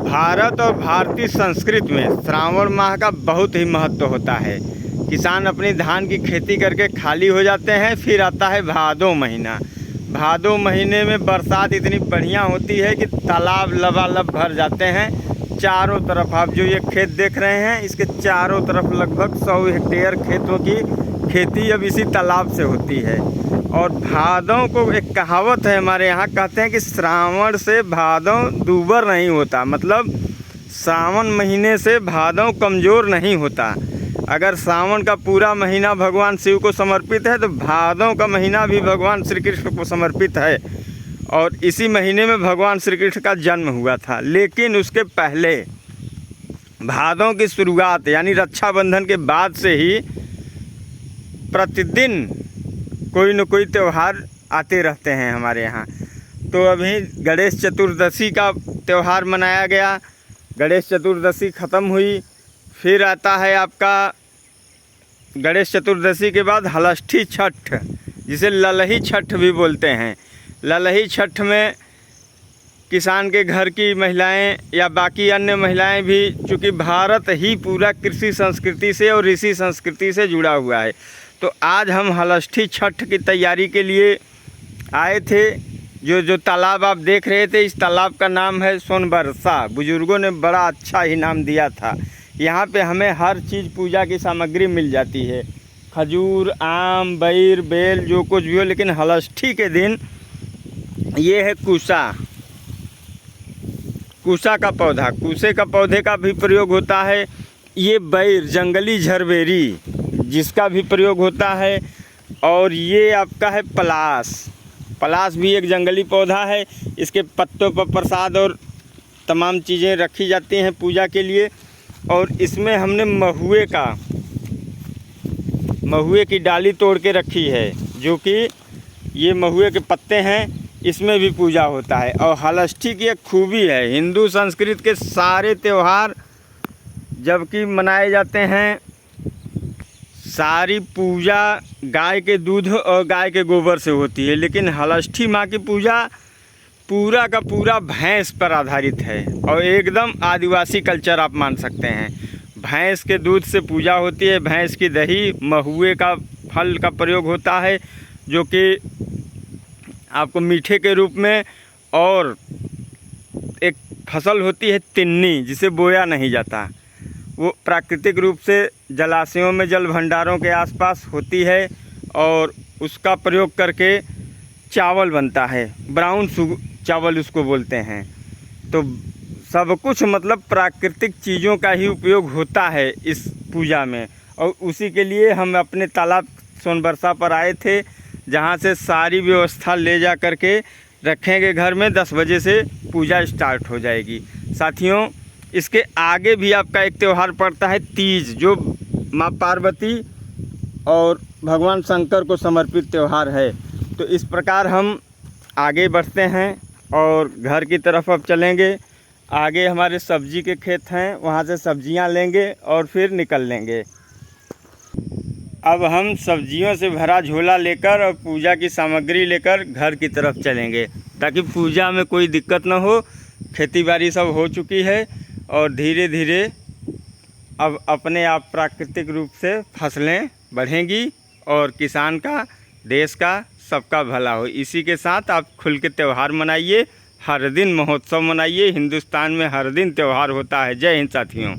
भारत और भारतीय संस्कृति में श्रावण माह का बहुत ही महत्व होता है। किसान अपनी धान की खेती करके खाली हो जाते हैं। फिर आता है भादो महीना। भादो महीने में बरसात इतनी बढ़िया होती है कि तालाब लबालब भर जाते हैं चारों तरफ। आप जो ये खेत देख रहे हैं, इसके चारों तरफ लगभग 100 हेक्टेयर खेतों की खेती अब इसी तालाब से होती है। और भादों को एक कहावत है हमारे यहाँ, कहते हैं कि श्रावण से भादों दूबर नहीं होता। मतलब सावन महीने से भादों कमज़ोर नहीं होता। अगर सावन का पूरा महीना भगवान शिव को समर्पित है तो भादों का महीना भी भगवान श्री कृष्ण को समर्पित है। और इसी महीने में भगवान श्री कृष्ण का जन्म हुआ था। लेकिन उसके पहले भादों की शुरुआत यानी रक्षाबंधन के बाद से ही प्रतिदिन कोई न कोई त्यौहार आते रहते हैं हमारे यहाँ। तो अभी गणेश चतुर्दशी का त्यौहार मनाया गया। गणेश चतुर्दशी ख़त्म हुई, फिर आता है आपका गणेश चतुर्दशी के बाद हलष्ठी छठ, जिसे ललही छठ भी बोलते हैं। ललही छठ में किसान के घर की महिलाएं या बाकी अन्य महिलाएं भी, चूँकि भारत ही पूरा कृषि संस्कृति से और ऋषि संस्कृति से जुड़ा हुआ है, तो आज हम हलष्ठी छठ की तैयारी के लिए आए थे। जो तालाब आप देख रहे थे, इस तालाब का नाम है सोनबरसा। बुजुर्गों ने बड़ा अच्छा ही नाम दिया था। यहाँ पे हमें हर चीज़ पूजा की सामग्री मिल जाती है, खजूर, आम, बैर, बेल, जो कुछ भी हो। लेकिन हलष्ठी के दिन ये है कूसा का पौधा, कूसे का पौधे का भी प्रयोग होता है। ये बैर, जंगली झरबेरी, जिसका भी प्रयोग होता है। और ये आपका है पलास भी एक जंगली पौधा है। इसके पत्तों पर प्रसाद और तमाम चीज़ें रखी जाती हैं पूजा के लिए। और इसमें हमने महुए की डाली तोड़ के रखी है, जो कि ये महुए के पत्ते हैं, इसमें भी पूजा होता है। और हलष्ठी की एक खूबी है, हिंदू संस्कृति के सारे त्यौहार जबकि मनाए जाते हैं, सारी पूजा गाय के दूध और गाय के गोबर से होती है। लेकिन हलष्ठी माँ की पूजा पूरा का पूरा भैंस पर आधारित है और एकदम आदिवासी कल्चर आप मान सकते हैं। भैंस के दूध से पूजा होती है, भैंस की दही, महुए का फल का प्रयोग होता है, जो कि आपको मीठे के रूप में। और एक फसल होती है तिन्नी, जिसे बोया नहीं जाता, वो प्राकृतिक रूप से जलाशयों में, जल भंडारों के आसपास होती है। और उसका प्रयोग करके चावल बनता है, ब्राउन चावल उसको बोलते हैं। तो सब कुछ मतलब प्राकृतिक चीज़ों का ही उपयोग होता है इस पूजा में। और उसी के लिए हम अपने तालाब सोनबरसा पर आए थे, जहाँ से सारी व्यवस्था ले जा करके रखेंगे घर में। 10 बजे से पूजा स्टार्ट हो जाएगी। साथियों, इसके आगे भी आपका एक त्यौहार पड़ता है तीज, जो माँ पार्वती और भगवान शंकर को समर्पित त्यौहार है। तो इस प्रकार हम आगे बढ़ते हैं और घर की तरफ अब चलेंगे। आगे हमारे सब्जी के खेत हैं, वहाँ से सब्जियाँ लेंगे और फिर निकल लेंगे। अब हम सब्जियों से भरा झोला लेकर और पूजा की सामग्री लेकर घर की तरफ चलेंगे, ताकि पूजा में कोई दिक्कत न हो। खेती बाड़ी सब हो चुकी है और धीरे धीरे अब अपने आप प्राकृतिक रूप से फसलें बढ़ेंगी और किसान का, देश का, सबका भला हो। इसी के साथ आप खुल के त्यौहार मनाइए, हर दिन महोत्सव मनाइए। हिंदुस्तान में हर दिन त्यौहार होता है। जय हिंद साथियों।